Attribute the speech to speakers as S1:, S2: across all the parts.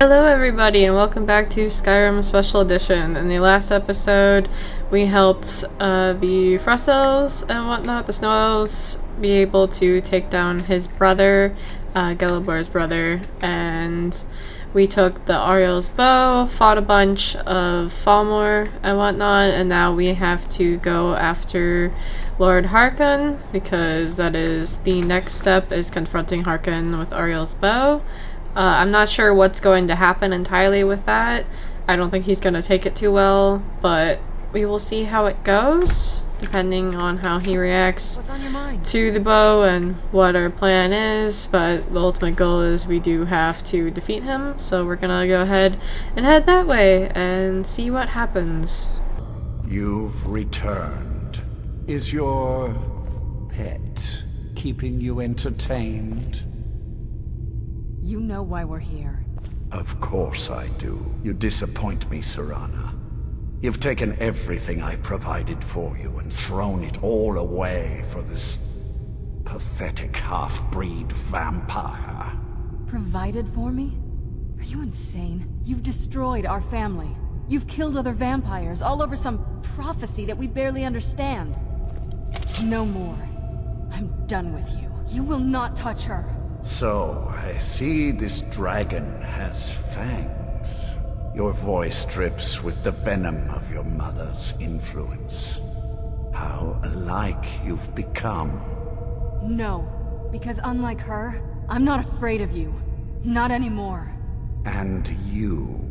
S1: Hello everybody and welcome back to Skyrim Special Edition. In the last episode we helped the Frost Elves and whatnot, the Snow Elves, be able to take down his brother, Gelibor's brother, and we took the Auriel's bow, fought a bunch of Falmor and whatnot, and now we have to go after Lord Harkon, because that is the next step, is confronting Harkon with Auriel's bow. I'm not sure what's going to happen entirely with that. I don't think he's going to take it too well, but we will see how it goes, depending on how he reacts to the bow and what our plan is. But the ultimate goal is we do have to defeat him, so we're going to go ahead and head that way and see what happens.
S2: You've returned. Is your pet keeping you entertained?
S3: You know why we're here.
S2: Of course I do. You disappoint me, Serana. You've taken everything I provided for you and thrown it all away for this pathetic half-breed vampire.
S3: Provided for me? Are you insane? You've destroyed our family. You've killed other vampires all over some prophecy that we barely understand. No more. I'm done with you. You will not touch her.
S2: So, I see this dragon has fangs. Your voice drips with the venom of your mother's influence. How alike you've become.
S3: No, because unlike her, I'm not afraid of you. Not anymore.
S2: And you.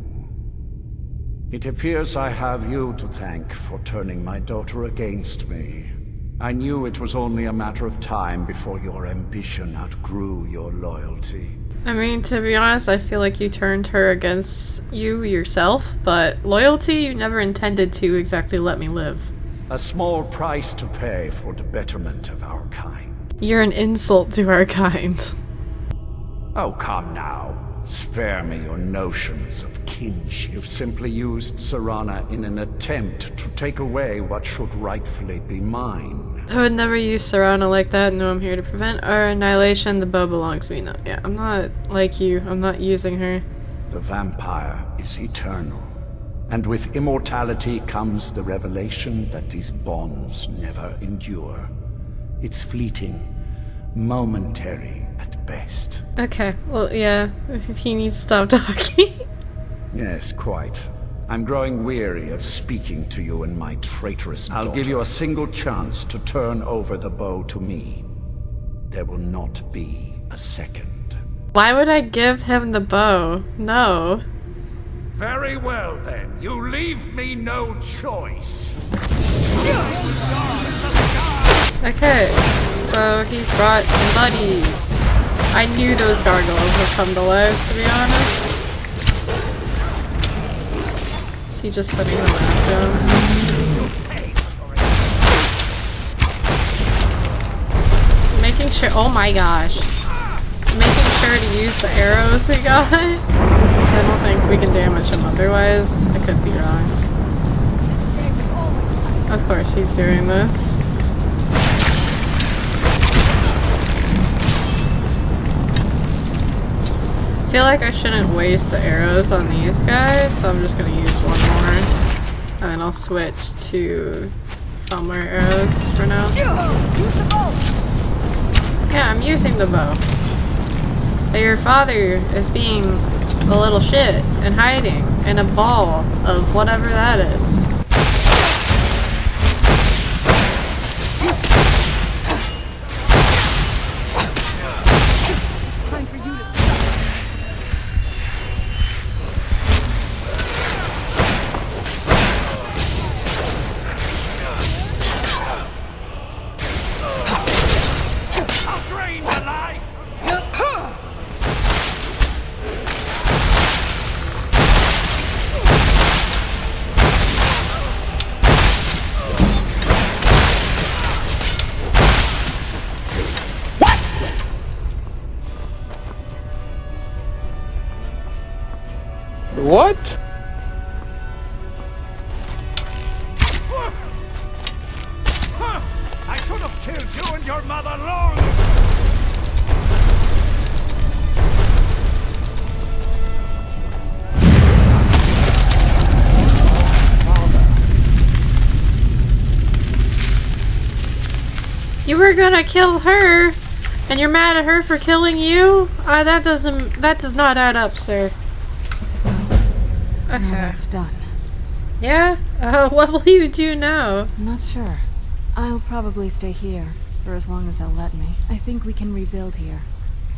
S2: It appears I have you to thank for turning my daughter against me. I knew it was only a matter of time before your ambition outgrew your loyalty.
S1: I mean, to be honest, I feel like you turned her against you yourself, but loyalty, you never intended to exactly let me live.
S2: A small price to pay for the betterment of our kind.
S1: You're an insult to our kind.
S2: Oh, come now. Spare me your notions of kinship. You've simply used Serana in an attempt to take away what should rightfully be mine.
S1: I would never use Serana like that. No, I'm here to prevent our annihilation. The bow belongs to me. No, yeah, I'm not like you. I'm not using her.
S2: The vampire is eternal. And with immortality comes the revelation that these bonds never endure. It's fleeting, momentary at best.
S1: Okay, well, yeah, he needs to stop talking.
S2: Yes, quite. I'm growing weary of speaking to you and my traitorous daughter. I'll give you a single chance to turn over the bow to me. There will not be a second.
S1: Why would I give him the bow? No.
S2: Very well then, you leave me no choice.
S1: Okay, so he's brought some buddies. I knew those gargoyles would come to life, to be honest. Is he just sitting around him? Making sure— oh my gosh. Making sure to use the arrows we got. Because I don't think we can damage him otherwise. I could be wrong. Of course he's doing this. I feel like I shouldn't waste the arrows on these guys, so I'm just gonna use one more. And then I'll switch to Falmor arrows for now. Yeah, I'm using the bow. But your father is being a little shit and hiding in a ball of whatever that is.
S4: What?
S2: I should have killed you and your mother long ago.
S1: You were gonna kill her, and you're mad at her for killing you? That does not add up, sir. Okay.
S3: Now that's done.
S1: Yeah? What will you do now?
S3: I'm not sure. I'll probably stay here, for as long as they'll let me. I think we can rebuild here.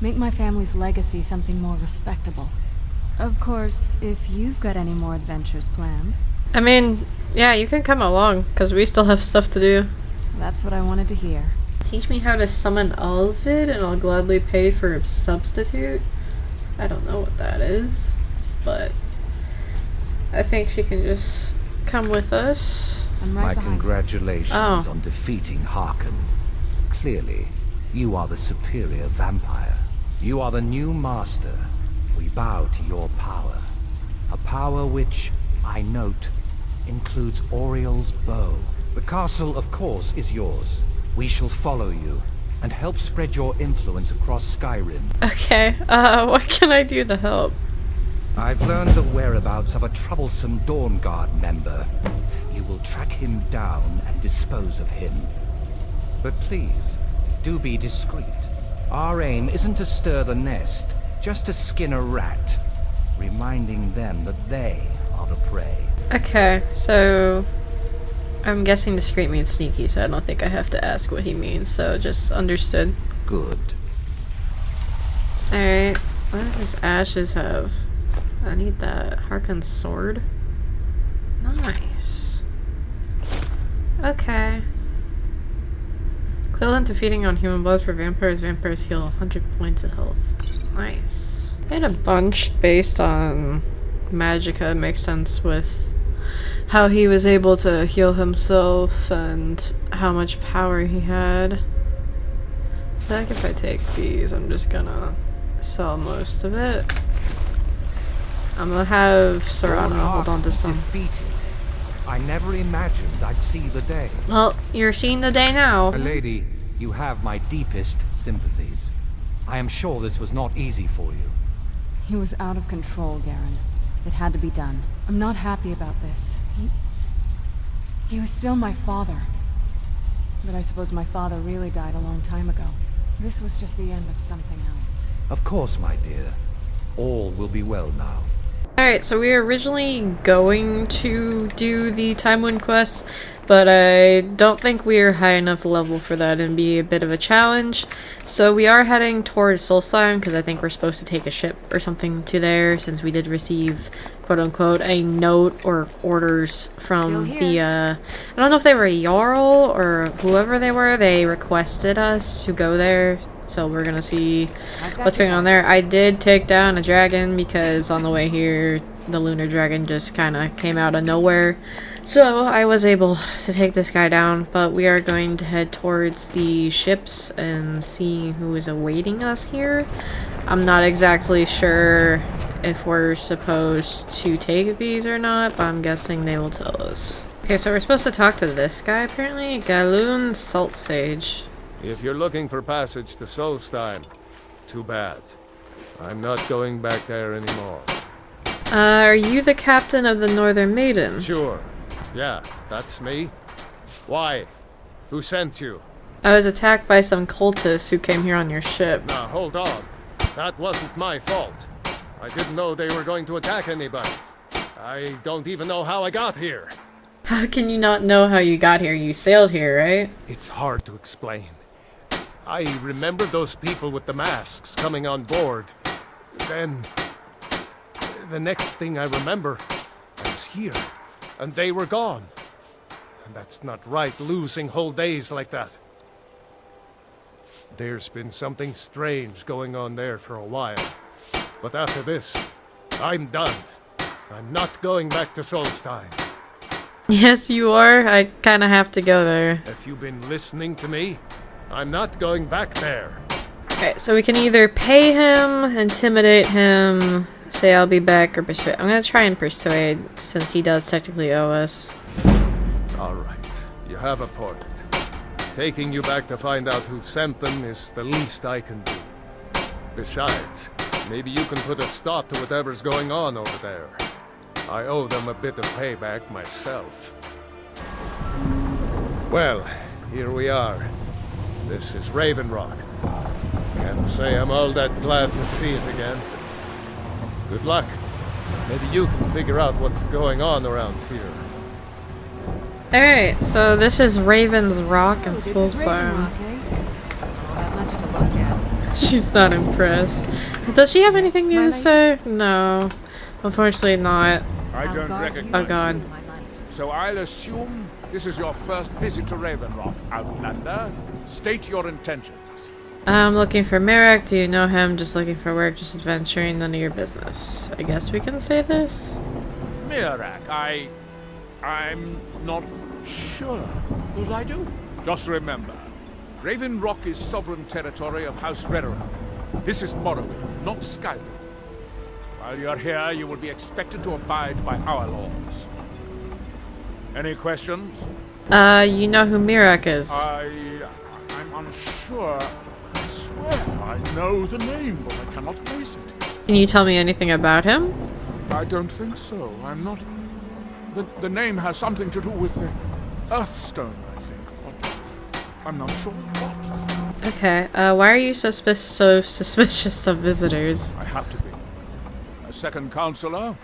S3: Make my family's legacy something more respectable. Of course, if you've got any more adventures planned.
S1: I mean, yeah, you can come along, because we still have stuff to do.
S3: That's what I wanted to hear.
S1: Teach me how to summon Alsvid, and I'll gladly pay for a substitute. I don't know what that is, but I think she can just come with us.
S3: I'm right
S2: My
S3: behind you.
S2: congratulations on defeating Harkon. Clearly, you are the superior vampire. You are the new master. We bow to your power. A power which, I note, includes Auriel's bow. The castle, of course, is yours. We shall follow you, and help spread your influence across Skyrim.
S1: Okay, what can I do to help?
S2: I've learned the whereabouts of a troublesome Dawnguard member. You will track him down and dispose of him. But please, do be discreet. Our aim isn't to stir the nest, just to skin a rat, reminding them that they are the prey.
S1: Okay, so I'm guessing discreet means sneaky, so I don't think I have to ask what he means, so just understood.
S2: Good.
S1: Alright, what does Ashes have? I need that. Harkon's sword. Nice. Okay. Equivalent to feeding on human blood for vampires. Vampires heal 100 points of health. Nice. I had a bunch based on Magicka. It makes sense with how he was able to heal himself and how much power he had. I feel like if I take these, I'm just gonna sell most of it. I'm gonna have Serana hold on to some.
S2: Defeated. I never imagined I'd see the day.
S1: Well, you're seeing the day now.
S2: Lady, you have my deepest sympathies. I am sure this was not easy for you.
S3: He was out of control, Garen. It had to be done. I'm not happy about this. He was still my father. But I suppose my father really died a long time ago. This was just the end of something else.
S2: Of course, my dear. All will be well now.
S1: Alright, so we were originally going to do the Time Wind quest, but I don't think we are high enough level for that and be a bit of a challenge. So we are heading towards Solstheim because I think we're supposed to take a ship or something to there, since we did receive, quote-unquote, a note or orders from the, I don't know if they were a Jarl or whoever they were. They requested us to go there. So we're gonna see what's going on there. I did take down a dragon because on the way here, the lunar dragon just kind of came out of nowhere. So I was able to take this guy down, but we are going to head towards the ships and see who is awaiting us here. I'm not exactly sure if we're supposed to take these or not, but I'm guessing they will tell us. Okay, so we're supposed to talk to this guy apparently. Galoon Salt Sage.
S4: If you're looking for passage to Solstheim, too bad. I'm not going back there anymore.
S1: Are you the captain of the Northern Maiden?
S4: Sure. Yeah, that's me. Why? Who sent you?
S1: I was attacked by some cultists who came here on your ship.
S4: Now, hold on. That wasn't my fault. I didn't know they were going to attack anybody. I don't even know how I got here.
S1: How can you not know how you got here? You sailed here, right?
S4: It's hard to explain. I remember those people with the masks coming on board. Then, the next thing I remember, I was here, and they were gone. And that's not right, losing whole days like that. There's been something strange going on there for a while. But after this, I'm done. I'm not going back to Solstheim.
S1: Yes, you are. I kind of have to go there.
S4: Have you been listening to me? I'm not going back there.
S1: Okay, so we can either pay him, intimidate him, say I'll be back, or persuade. I'm gonna try and persuade, since he does technically owe us.
S4: Alright, you have a point. Taking you back to find out who sent them is the least I can do. Besides, maybe you can put a stop to whatever's going on over there. I owe them a bit of payback myself. Well, here we are. This is Raven Rock. Can't say I'm all that glad to see it again. Good luck. Maybe you can figure out what's going on around here.
S1: Alright, so this is Raven's Rock and
S3: This is Raven
S1: Solstheim.
S3: Rock, eh? Not that much to look at.
S1: She's not impressed. Does she have anything new to
S3: Yes,
S1: say? No. Unfortunately not.
S5: I
S3: I'll
S5: don't
S3: guard you
S5: recognize
S1: Oh god.
S3: my life.
S5: So I'll assume this is your first visit to Raven Rock, Outlander. State your intentions.
S1: I'm looking for Miraak. Do you know him? Just looking for work, just adventuring, none of your business. I guess we can say this.
S5: Miraak, I'm not sure that I do. Just remember, Raven Rock is sovereign territory of House Redoran. This is Morrowind, not Skyrim. While you're here, you will be expected to abide by our laws. Any questions?
S1: You know who Miraak is.
S5: I'm unsure. I swear I know the name, but I cannot place it.
S1: Can you tell me anything about him?
S5: I don't think so. I'm not... The name has something to do with the Earthstone, I think, but I'm not sure what.
S1: Okay, why are you so suspicious of visitors?
S5: I have to be. As second counselor,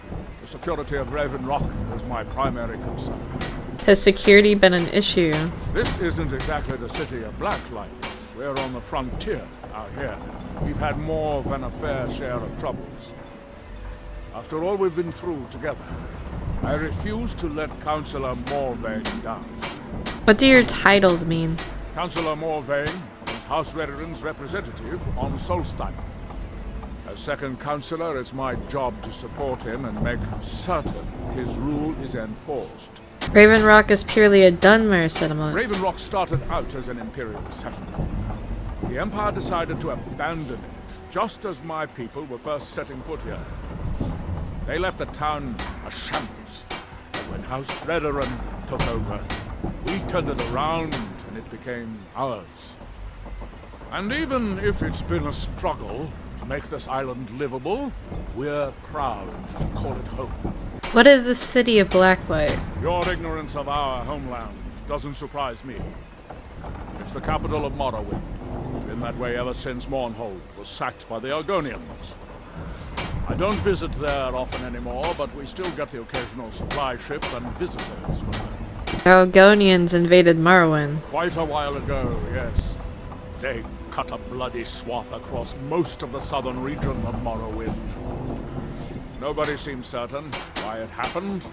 S5: the security of Raven Rock is my primary concern.
S1: Has security been an issue?
S5: This isn't exactly the city of Blacklight. We're on the frontier out here. We've had more than a fair share of troubles. After all we've been through together, I refuse to let Councillor Morvain down.
S1: What do your titles mean?
S5: Councillor Morvain is House Redoran's representative on Solstheim. As second councillor, it's my job to support him and make certain his rule is enforced.
S1: Raven Rock is purely a Dunmer settlement.
S5: Raven Rock started out as an imperial settlement. The Empire decided to abandon it, just as my people were first setting foot here. They left the town a shambles. But when House Redoran took over, we turned it around and it became ours. And even if it's been a struggle to make this island livable, we're proud to call it home.
S1: What is the city of Blacklight?
S5: Your ignorance of our homeland doesn't surprise me. It's the capital of Morrowind. Been that way ever since Mournhold was sacked by the Argonians. I don't visit there often anymore, but we still get the occasional supply ship and visitors from there.
S1: Argonians invaded Morrowind.
S5: Quite a while ago, yes. They cut a bloody swath across most of the southern region of Morrowind. Nobody seems certain why it happened.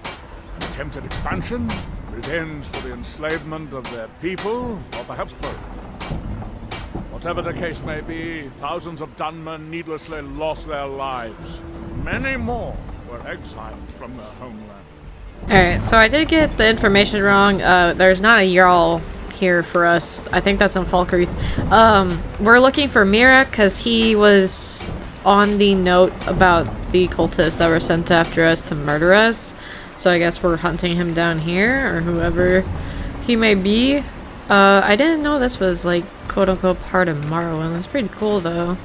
S5: An attempted expansion, revenge for the enslavement of their people, or perhaps both. Whatever the case may be, thousands of Dunmer needlessly lost their lives. Many more were exiled from their homeland.
S1: Alright, so I did get the information wrong. There's not a Jarl here for us. I think that's in Falkreath. We're looking for Miraak because he was on the note about the cultists that were sent after us to murder us. So I guess we're hunting him down here, or whoever he may be. I didn't know this was, like, quote-unquote part of Morrowind. That's pretty cool, though.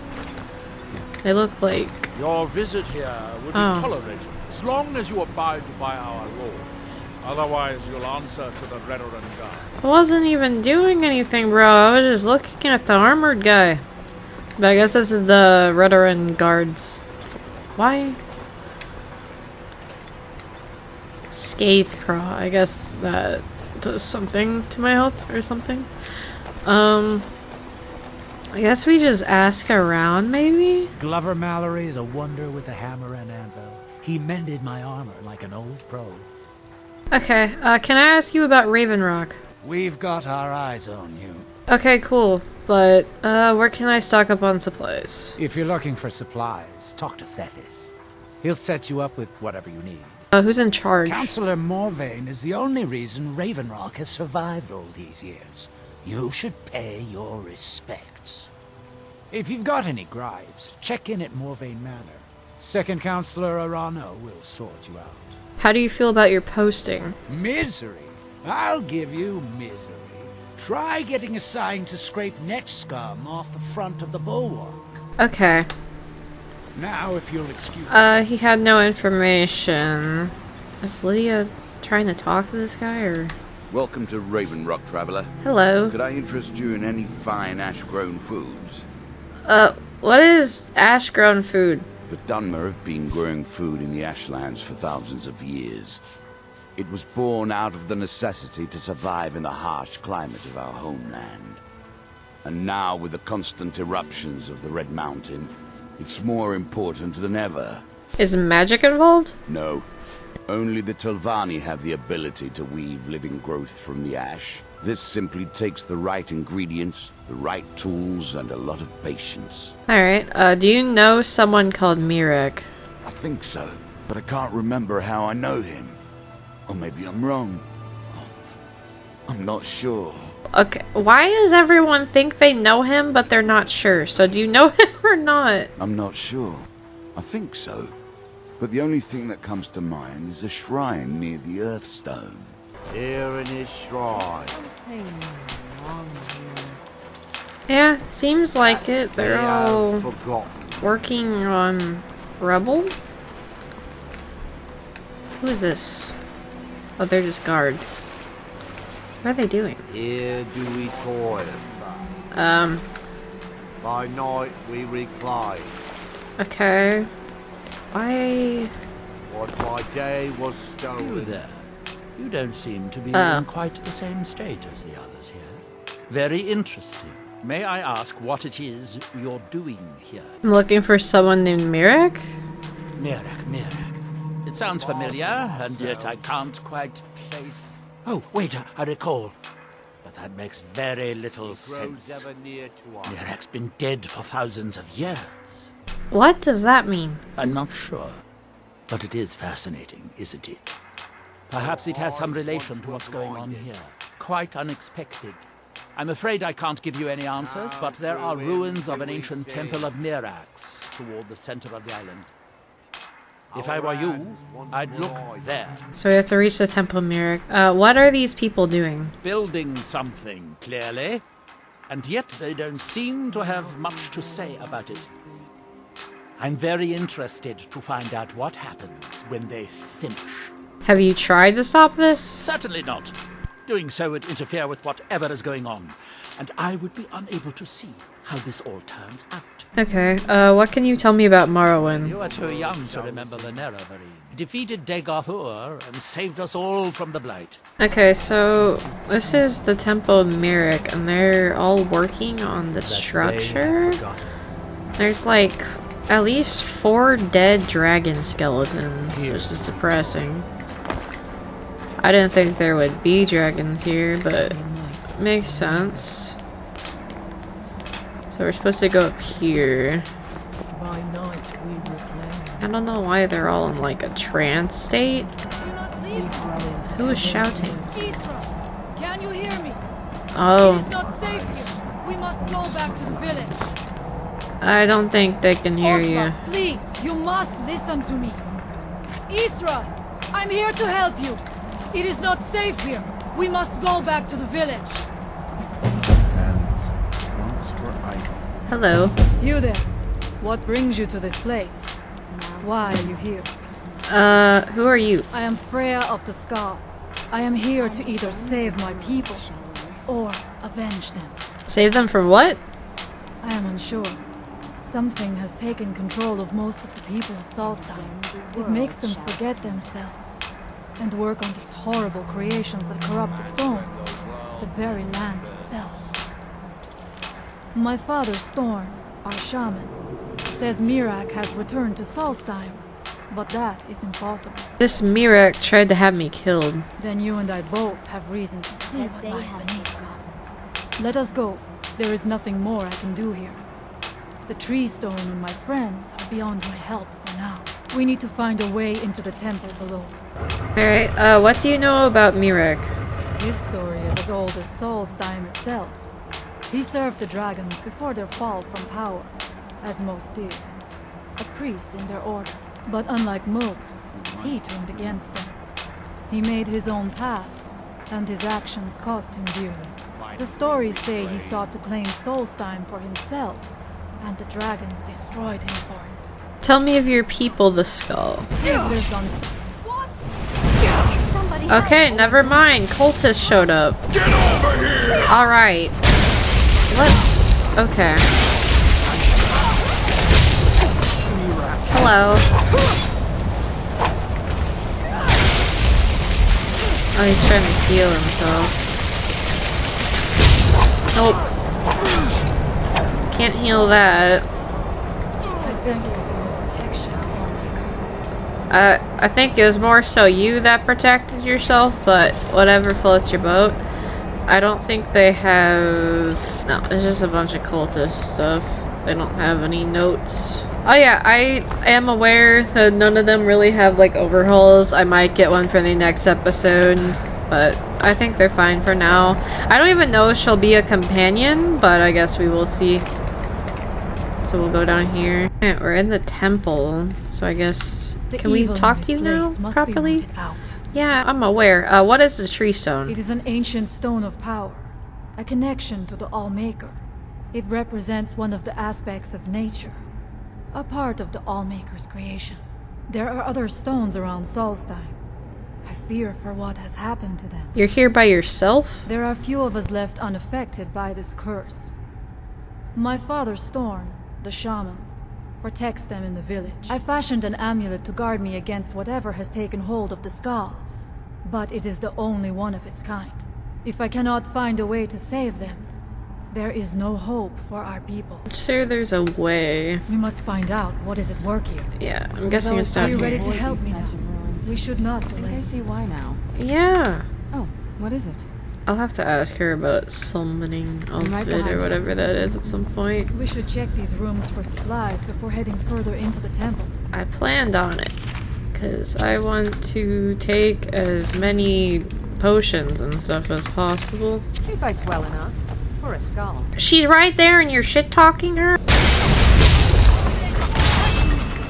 S1: They look like...
S5: Your visit here would be tolerated, as long as you abide by our laws. Otherwise, you'll answer to the Redoran Guard.
S1: I wasn't even doing anything, bro. I was just looking at the armored guy. But I guess this is the Redoran Guards. Why? Scathe Craw. I guess that does something to my health or something. I guess we just ask around, maybe?
S6: Glover Mallory is a wonder with a hammer and anvil. He mended my armor like an old pro.
S1: Okay, can I ask you about Raven Rock?
S6: We've got our eyes on you.
S1: Okay, cool. But, where can I stock up on supplies?
S6: If you're looking for supplies, talk to Thetis. He'll set you up with whatever you need.
S1: Who's in charge?
S6: Councillor Morvain is the only reason Raven Rock has survived all these years. You should pay your respects. If you've got any gripes, check in at Morvain Manor. Second Councillor Arano will sort you out.
S1: How do you feel about your posting?
S6: Misery? I'll give you misery. Try getting assigned to scrape neck scum off the front of the bulwark.
S1: Okay.
S6: Now, if you'll excuse me.
S1: He had no information. Is Lydia trying to talk to this guy, or...?
S7: Welcome to Raven Rock, traveler.
S1: Hello.
S7: Could I interest you in any fine ash-grown foods?
S1: What is ash-grown food?
S7: The Dunmer have been growing food in the ashlands for thousands of years. It was born out of the necessity to survive in the harsh climate of our homeland. And now, with the constant eruptions of the Red Mountain, it's more important than ever.
S1: Is magic involved?
S7: No. Only the Telvanni have the ability to weave living growth from the ash. This simply takes the right ingredients, the right tools, and a lot of patience.
S1: Alright, do you know someone called Miraak?
S7: I think so, but I can't remember how I know him. Or maybe I'm wrong. I'm not sure.
S1: Okay, why does everyone think they know him, but they're not sure? So do you know him or not?
S7: I'm not sure. I think so. But the only thing that comes to mind is a shrine near the Earthstone.
S8: Here in his shrine.
S3: Something wrong here.
S1: Yeah, seems like it.
S8: They
S1: They're all
S8: have forgotten.
S1: working on rubble? Who is this? Oh, they're just guards. What are they doing?
S8: Here do we toil. By night we recline.
S1: Okay. Why?
S8: What by day was
S6: You
S8: stolen.
S6: there. You don't seem to be in quite the same state as the others here. Very interesting. May I ask what it is you're doing here?
S1: I'm looking for someone named Miraak?
S6: Miraak. It sounds familiar, and yet I can't quite place... Oh, wait, I recall. But that makes very little
S8: Grows
S6: sense.
S8: ever near to us.
S6: Miraak's been dead for thousands of years.
S1: What does that mean?
S6: I'm not sure. But it is fascinating, isn't it? Perhaps it has some relation to what's going on here. Quite unexpected. I'm afraid I can't give you any answers, but there are ruins of an ancient temple of Miraak's toward the center of the island. If I were you, I'd look there.
S1: So we have to reach the Temple of Miraak. What are these people doing?
S6: Building something, clearly. And yet they don't seem to have much to say about it. I'm very interested to find out what happens when they finish.
S1: Have you tried to stop this?
S6: Certainly not. Doing so would interfere with whatever is going on, and I would be unable to see how this all turns out.
S1: Okay, what can you tell me about Morrowind?
S6: You are too young to remember the Nerevarine. He defeated Dagoth and saved us all from the Blight.
S1: Okay, so this is the Temple of Miraak, and they're all working on the structure. There's like at least 4 dead dragon skeletons, which is depressing. I didn't think there would be dragons here, but makes sense. So we're supposed to go up here.
S9: By night we reclaim.
S1: I don't know why they're all in like a trance state. Who is shouting?
S9: Isra, can you hear me? It
S1: Oh,
S9: is not safe here. We must go back to the village.
S1: I don't think they can hear you.
S9: Osma, please, you must listen to me. Isra, I'm here to help you. It is not safe here. We must go back to the village.
S1: Hello.
S9: You there. What brings you to this place? Why are you here?
S1: Who are you?
S9: I am Freya of the Scar. I am here to either save my people or avenge them.
S1: Save them from what?
S9: I am unsure. Something has taken control of most of the people of Solstheim. It makes them forget themselves and work on these horrible creations that corrupt the stones, the very land itself. My father, Storm, our shaman, says Miraak has returned to Solstheim, but that is impossible.
S1: This Miraak tried to have me killed.
S9: Then you and I both have reason to see what lies beneath us. Let us go. There is nothing more I can do here. The tree stone and my friends are beyond my help for now. We need to find a way into the temple below.
S1: Alright, what do you know about Miraak?
S9: His story is as old as Solstheim itself. He served the dragons before their fall from power, as most did. A priest in their order. But unlike most, he turned against them. He made his own path, and his actions cost him dearly. The stories say he sought to claim Solstheim for himself, and the dragons destroyed him for it.
S1: Tell me of your people, the Skull.
S9: If there's on...
S3: Somebody
S1: Okay, never mind. Cultists showed up.
S5: Get over here!
S1: Alright. What? Okay. Hello. Oh, he's trying to heal himself. Nope. Can't heal that.
S9: I thank you for your protection, Lawmaker.
S1: I think it was more so you that protected yourself, but whatever floats your boat. I don't think they have... No, it's just a bunch of cultist stuff. They don't have any notes. Oh yeah, I am aware that none of them really have like overhauls. I might get one for the next episode, but I think they're fine for now. I don't even know if she'll be a companion, but I guess we will see. So we'll go down here. Alright, we're in the temple, so I guess... Can we talk to you now properly? Yeah, I'm aware. What is the tree stone?
S9: It is an ancient stone of power, a connection to the All-Maker. It represents one of the aspects of nature, a part of the All-Maker's creation. There are other stones around Solstheim. I fear for what has happened to them.
S1: You're here by yourself?
S9: There are few of us left unaffected by this curse. My father Storm, the shaman, protects them in the village. I fashioned an amulet to guard me against whatever has taken hold of the skull, but it is the only one of its kind. If I cannot find a way to save them, there is no hope for our people.
S1: I'm sure there's a way.
S9: We must find out what is at work here.
S1: Yeah, I'm guessing it's down
S9: Are you
S1: here.
S9: ready to help me now? We should not
S3: I think
S9: delay.
S3: I see why now.
S1: Yeah.
S3: Oh, what is it?
S1: I'll have to ask her about summoning Osvid or whatever that is at some point.
S9: We should check these rooms for supplies before heading further into the temple.
S1: I planned on it, because I want to take as many potions and stuff as possible.
S10: She fights well enough. For a skull.
S1: She's right there and you're shit-talking her?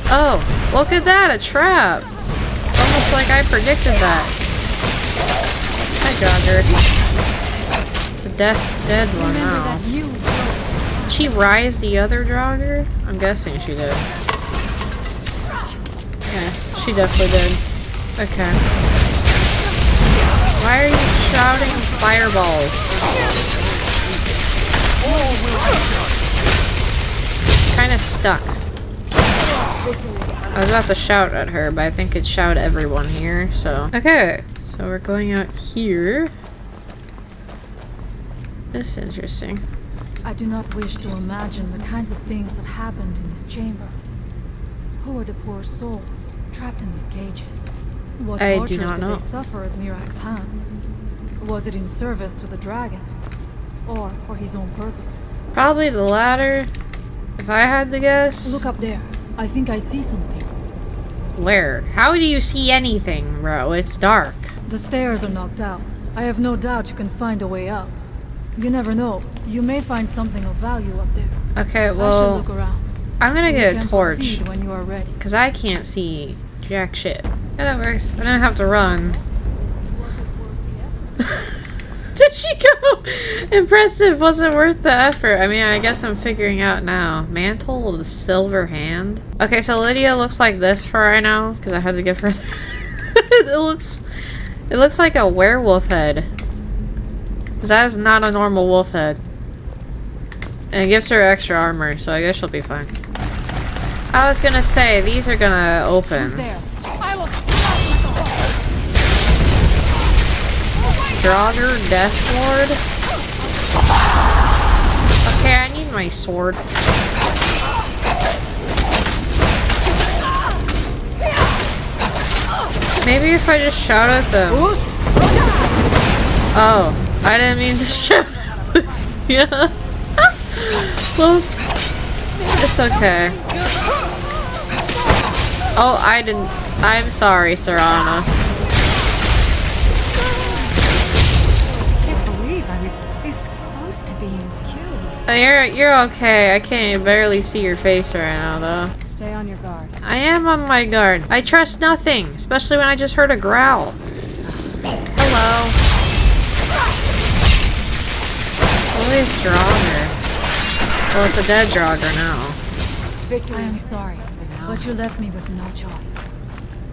S1: Oh, look at that, a trap. It's almost like I predicted that. Hi, Jogger. It's a dead one now. Did she rise the other Jogger? I'm guessing she did. Yeah, she definitely did. Okay. Why are you shouting fireballs? Kind of stuck. I was about to shout at her, but I think it shout everyone here, so. Okay, so we're going out here. This is interesting.
S9: I do not wish to imagine the kinds of things that happened in this chamber. Who are the poor souls trapped in these cages? What
S1: I do
S9: tortures
S1: not
S9: did
S1: know.
S9: they suffer at Miraak's hands? Was it in service to the dragons? Or for his own purposes?
S1: Probably the latter, if I had to guess.
S9: Look up there. I think I see something.
S1: Where? How do you see anything, bro? It's dark.
S9: The stairs are knocked out. I have no doubt you can find a way up. You never know. You may find something of value up there.
S1: Okay,
S9: I should
S1: well,
S9: look around.
S1: I'm gonna
S9: You
S1: get a
S9: can
S1: torch.
S9: proceed when you are ready.
S1: Because I can't see jack shit. Yeah, that works. I don't have to run. Did she go? Impressive. Wasn't worth the effort. I mean, I guess I'm figuring out now. Mantle with a silver hand. Okay, so Lydia looks like this for right now. Because I had to give her it looks like a werewolf head. Because that is not a normal wolf head. And it gives her extra armor, so I guess she'll be fine. I was gonna say, these are gonna open.
S3: Who's there?
S1: Draugr, Death Lord. Okay, I need my sword. Maybe if I just shout at them. Oh, I didn't mean to shout. Yeah. Whoops. It's okay. Oh, I didn't. I'm sorry, Serana. You're okay. I can't barely see your face right now, though.
S3: Stay on your guard.
S1: I am on my guard. I trust nothing, especially when I just heard a growl. Hello. Always Draugr. Well, it's a dead Draugr now.
S9: I am sorry, but you left me with no choice.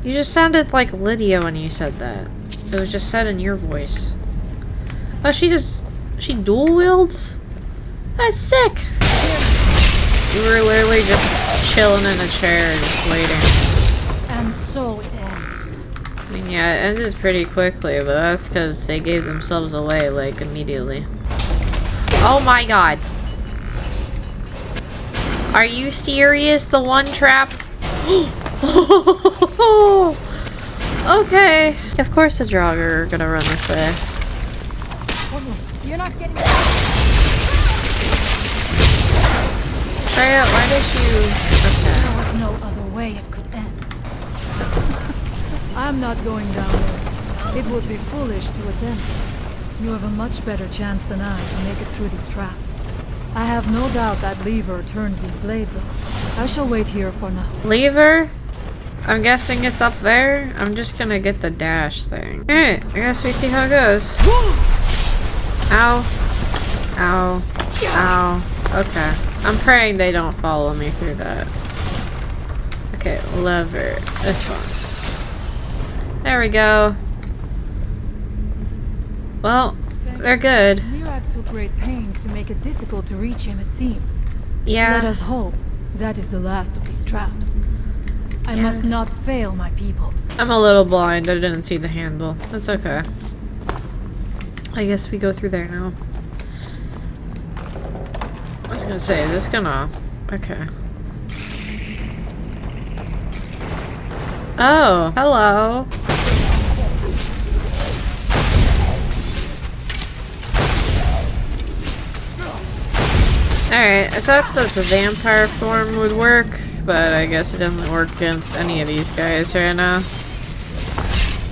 S1: You just sounded like Lydia when you said that. It was just said in your voice. Oh, she dual wields? That's sick! You were literally just chilling in a chair, just waiting.
S9: And so it ends.
S1: I mean, yeah, it ended pretty quickly, but that's because they gave themselves away, like, immediately. Oh my god. Are you serious? The one trap? Okay. Of course the Draugr are gonna run this way.
S3: You're not getting
S1: Freya, why did you... Okay.
S9: There was no other way it could end. I'm not going down there. It would be foolish to attempt. You have a much better chance than I to make it through these traps. I have no doubt that lever turns these blades off. I shall wait here for now.
S1: Lever? I'm guessing it's up there. I'm just gonna get the dash thing. Alright, I guess we see how it goes. Ow. Ow. Ow. Okay. I'm praying they don't follow me through that. Okay, lever. This one. There we go. Well, they're good.
S9: Miraak took great pains to make it difficult to reach him, it seems.
S1: Yeah.
S9: Let us hope that is the last of these traps. I must not fail my people.
S1: I'm a little blind. I didn't see the handle. That's okay. I guess we go through there now. I was gonna say, this is gonna... Okay. Oh, hello. Alright, I thought that the vampire form would work, but I guess it doesn't work against any of these guys right now.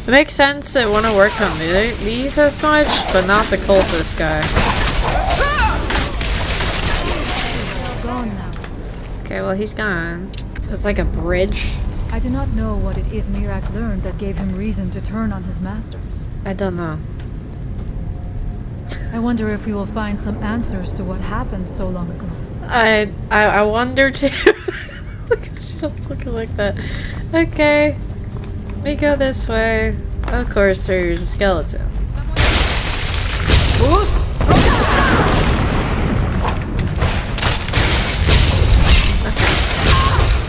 S1: It makes sense it wouldn't work on these as much, but not the cultist guy.
S9: Gone now.
S1: Okay, well he's gone. So it's like a bridge?
S9: I do not know what it is Miraak learned that gave him reason to turn on his masters.
S1: I don't know.
S9: I wonder if we will find some answers to what happened so long ago.
S1: I wonder too. She's just looking like that. Okay. We go this way. Of course there's a skeleton.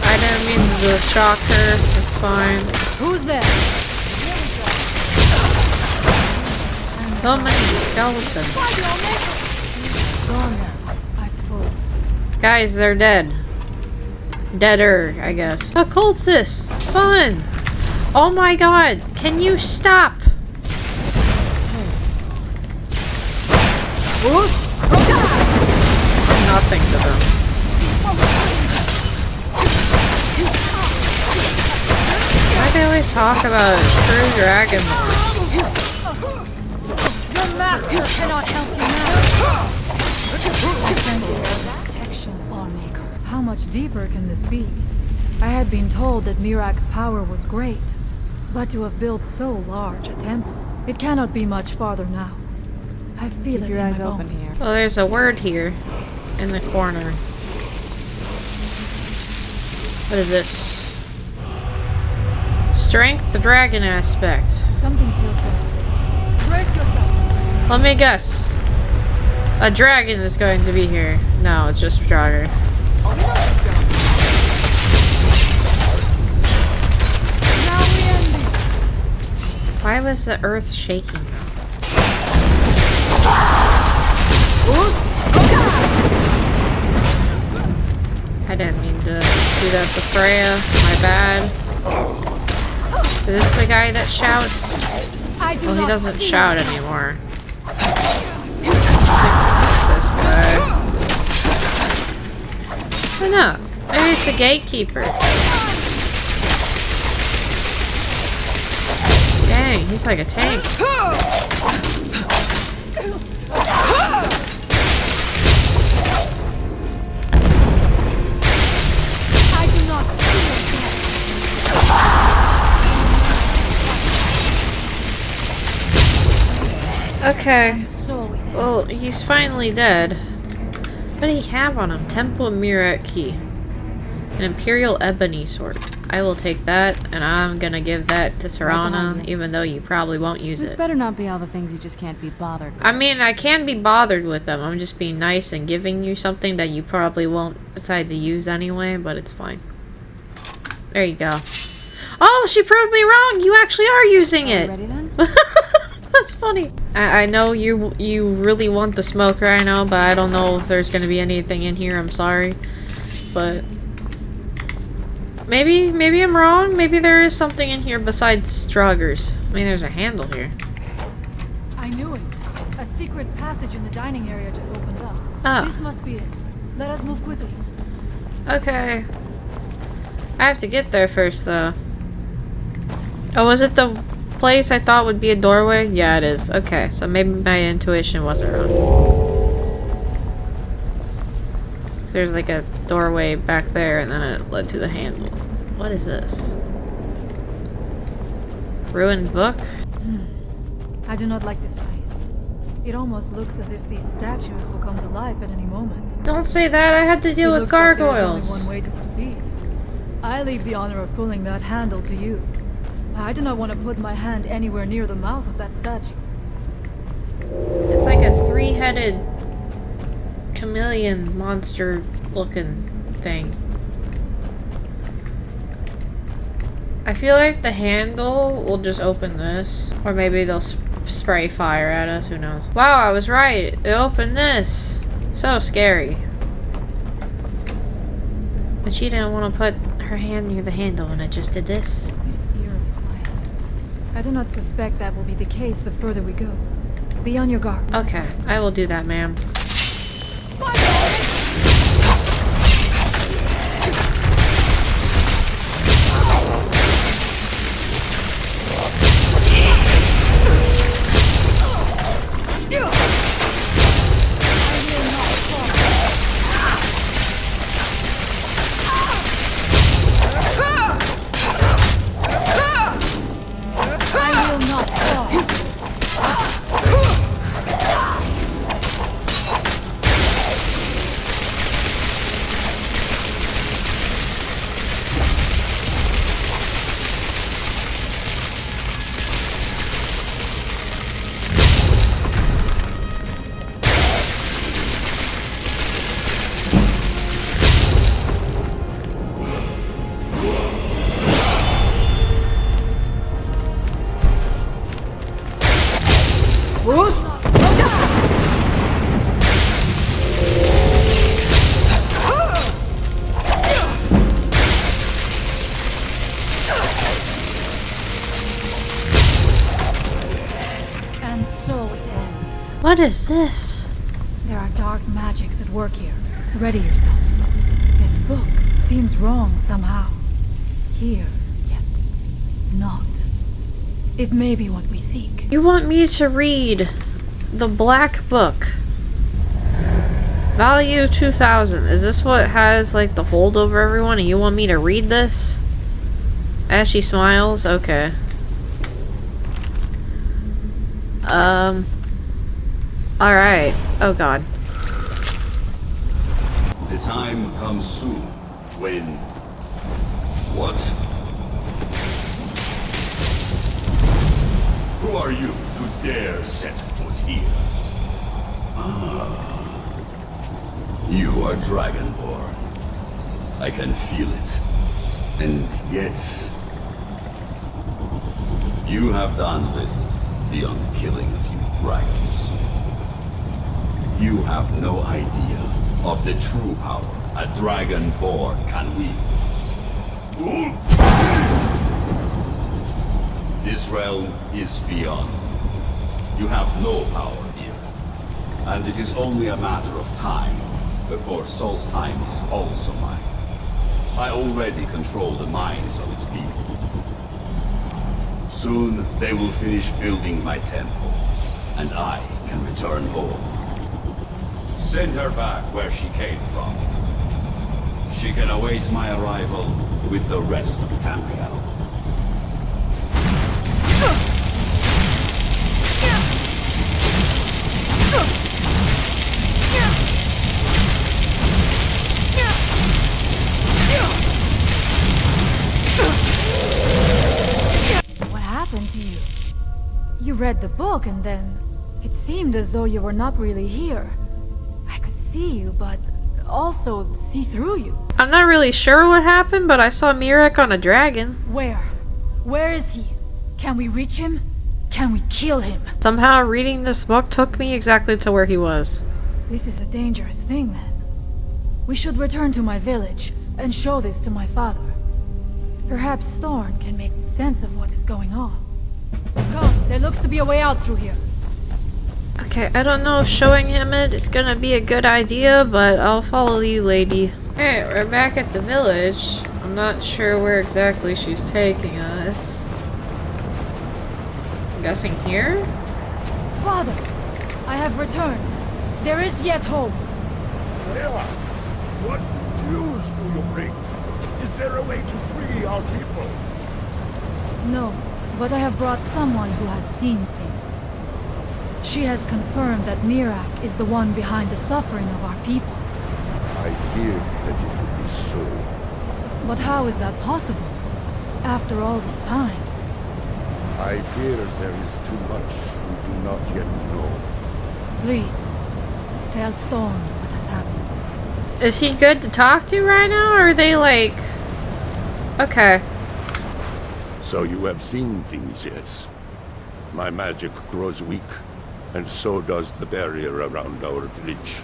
S1: I didn't mean to shock her. It's fine.
S9: Who's there?
S1: So many skeletons.
S9: Gone now, I suppose.
S1: Guys, they're dead. Deader, I guess. A cultist! Fun! Oh my god! Can you stop? Nothing to them. Why do they always talk about true Dragonborn?
S9: Your master cannot help you now. Protection, lawmaker. How much deeper can this be? I had been told that Miraak's power was great, but to have built so large a temple, it cannot be much farther now. I feel
S3: Keep
S9: it
S3: your
S9: in
S3: eyes
S9: my
S3: open
S9: bones.
S3: here.
S1: Well, there's a word here in the corner. What is this? Strength, the dragon aspect.
S9: Something feels wrong. Brace yourself.
S1: Let me guess. A dragon is going to be here. No, it's just Draugr.
S9: Now we end this.
S1: Why was the earth shaking? I didn't mean to do that to Freya. My bad. Is this the guy that shouts? Well, he doesn't shout anymore. What's this guy? I don't know. Maybe it's the gatekeeper. Dang, he's like a tank.
S9: I do not feel
S1: Okay.
S9: and so it ends.
S1: Well, he's finally dead. What do you have on him? Temple Miraak key. An An Imperial Ebony Sword. I will take that, and I'm gonna give that to Serana, even though you probably won't use
S3: This
S1: it.
S3: better not be all the things you just can't be bothered with.
S1: I mean, I can be bothered with them. I'm just being nice and giving you something that you probably won't decide to use anyway, but it's fine. There you go. Oh, she proved me wrong! You actually are using it!
S3: Ready then?
S1: That's funny. I know you really want the smoker, I know, but I don't know if there's gonna be anything in here, I'm sorry. But maybe I'm wrong. Maybe there is something in here besides Straugrs. I mean, there's a handle here.
S9: I knew it. A secret passage in the dining area just opened up.
S1: Oh.
S9: This must be it. Let us move quickly.
S1: Okay. I have to get there first, though. Oh, was it the place I thought would be a doorway? Yeah, it is. Okay, so maybe my intuition wasn't wrong. There's like a doorway back there, and then it led to the handle. What is this? Ruined book?
S9: I do not like this place. It almost looks as if these statues will come to life at any moment.
S1: Don't say that. I had to deal
S9: It
S1: with
S9: looks like there's
S1: gargoyles.
S9: only one way to proceed. I leave the honor of pulling that handle to you. I do not want to put my hand anywhere near the mouth of that statue.
S1: It's like a three-headed chameleon monster looking thing. I feel like the handle will just open this. Or maybe they'll spray fire at us, who knows. Wow, I was right. It opened this. So scary. And she didn't want to put her hand near the handle and it just did this.
S9: It is eerily quiet. I do not suspect that will be the case the further we go. Be on your guard.
S1: Okay, I will do that, ma'am.
S9: And so it ends.
S1: What is this?
S9: There are dark magics at work here. Ready yourself. This book seems wrong somehow. Here, yet not. It may be what we seek.
S1: You want me to read the Black Book? Value 2000. Is this what has like the hold over everyone and you want me to read this? As she smiles? Okay. Alright. Oh god.
S11: The time comes soon when... What? Who are you to dare set foot here? You are Dragonborn. I can feel it. And yet... You have done little beyond killing a few dragons. You have no idea of the true power a Dragonborn can wield. This realm is beyond. You have no power here. And it is only a matter of time before Solstheim is also mine. I already control the minds of its people. Soon they will finish building my temple, and I can return home. Send her back where she came from. She can await my arrival with the rest of Tamriel.
S9: you. You read the book and then it seemed as though you were not really here. I could see you, but also see through you.
S1: I'm not really sure what happened, but I saw Miraak on a dragon.
S9: Where? Where is he? Can we reach him? Can we kill him?
S1: Somehow reading this book took me exactly to where he was.
S9: This is a dangerous thing then. We should return to my village and show this to my father. Perhaps Thorn can make sense of what is going on. Come, there looks to be a way out through here.
S1: Okay, I don't know if showing him it is gonna be a good idea, but I'll follow you, lady. Alright, we're back at the village. I'm not sure where exactly she's taking us. I'm guessing here?
S9: Father, I have returned. There is yet hope.
S5: Miraak, what news do you bring? Is there a way to free our people?
S9: No, but I have brought someone who has seen things. She has confirmed that Miraak is the one behind the suffering of our people.
S5: I feared that it would be so.
S9: But how is that possible? After all this time?
S5: I fear there is too much we do not yet know.
S9: Please, tell Storm what has happened.
S1: Is he good to talk to right now, or are they like... Okay.
S5: So you have seen things, yes? My magic grows weak, and so does the barrier around our village.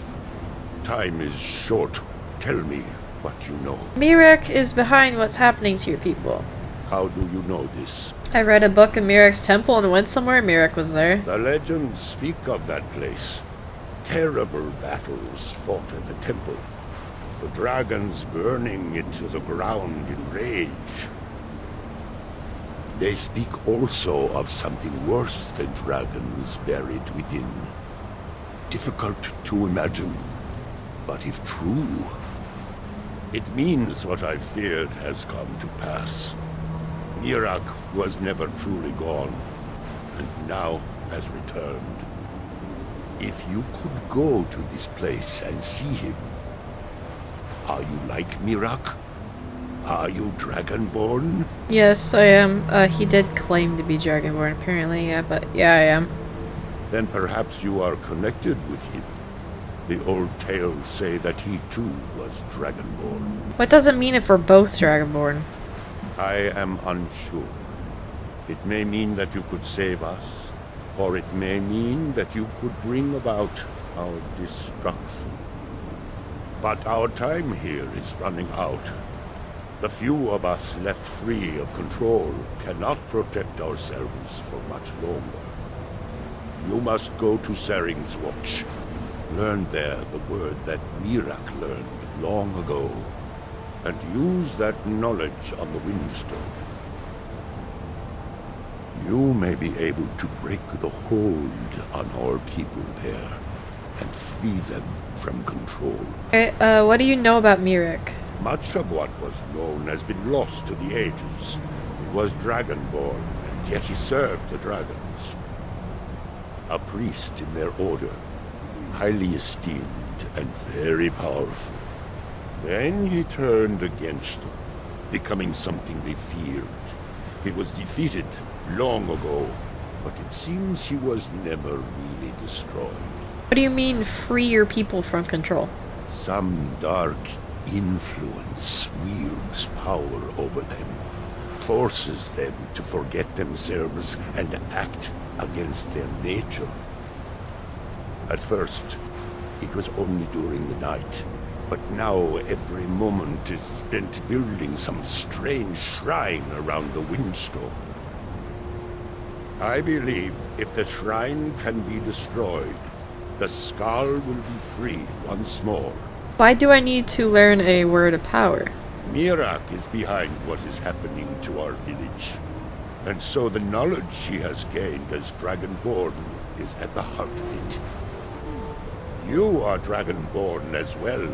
S5: Time is short. Tell me what you know.
S1: Miraak is behind what's happening to your people.
S5: How do you know this?
S1: I read a book in Miraak's temple and went somewhere. Miraak was there.
S5: The legends speak of that place. Terrible battles fought at the temple. The dragons burning into the ground in rage. They speak also of something worse than dragons buried within. Difficult to imagine, but if true, it means what I feared has come to pass. Miraak was never truly gone, and now has returned. If you could go to this place and see him, are you like Miraak? Are you Dragonborn?
S1: Yes, I am. He did claim to be Dragonborn, apparently, yeah, but yeah, I am.
S5: Then perhaps you are connected with him. The old tales say that he too was Dragonborn.
S1: What does it mean if we're both Dragonborn?
S5: I am unsure. It may mean that you could save us, or it may mean that you could bring about our destruction. But our time here is running out. The few of us left free of control cannot protect ourselves for much longer. You must go to Saring's Watch. Learn there the word that Miraak learned long ago, and use that knowledge on the Windstone. You may be able to break the hold on our people there, and free them from control.
S1: Okay, what do you know about Miraak?
S5: Much of what was known has been lost to the ages. He was Dragonborn, and yet he served the dragons. A priest in their order, highly esteemed and very powerful. Then he turned against them, becoming something they feared. He was defeated long ago, but it seems he was never really destroyed.
S1: What do you mean, free your people from control?
S5: Some dark influence wields power over them, forces them to forget themselves and act against their nature. At first, it was only during the night, but now every moment is spent building some strange shrine around the Windstone. I believe if the shrine can be destroyed, the Skull will be free once more.
S1: Why do I need to learn a word of power?
S5: Miraak is behind what is happening to our village, and so the knowledge she has gained as Dragonborn is at the heart of it. You are Dragonborn as well.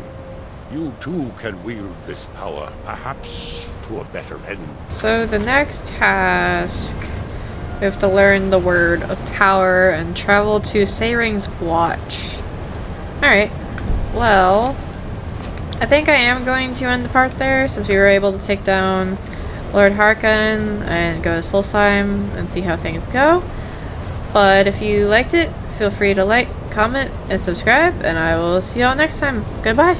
S5: You too can wield this power, perhaps to a better end.
S1: So the next task, we have to learn the word of power and travel to Saring's Watch. Alright, well, I think I am going to end the part there, since we were able to take down Lord Harkon and go to Solstheim and see how things go. But if you liked it, feel free to like, comment, and subscribe, and I will see y'all next time. Goodbye!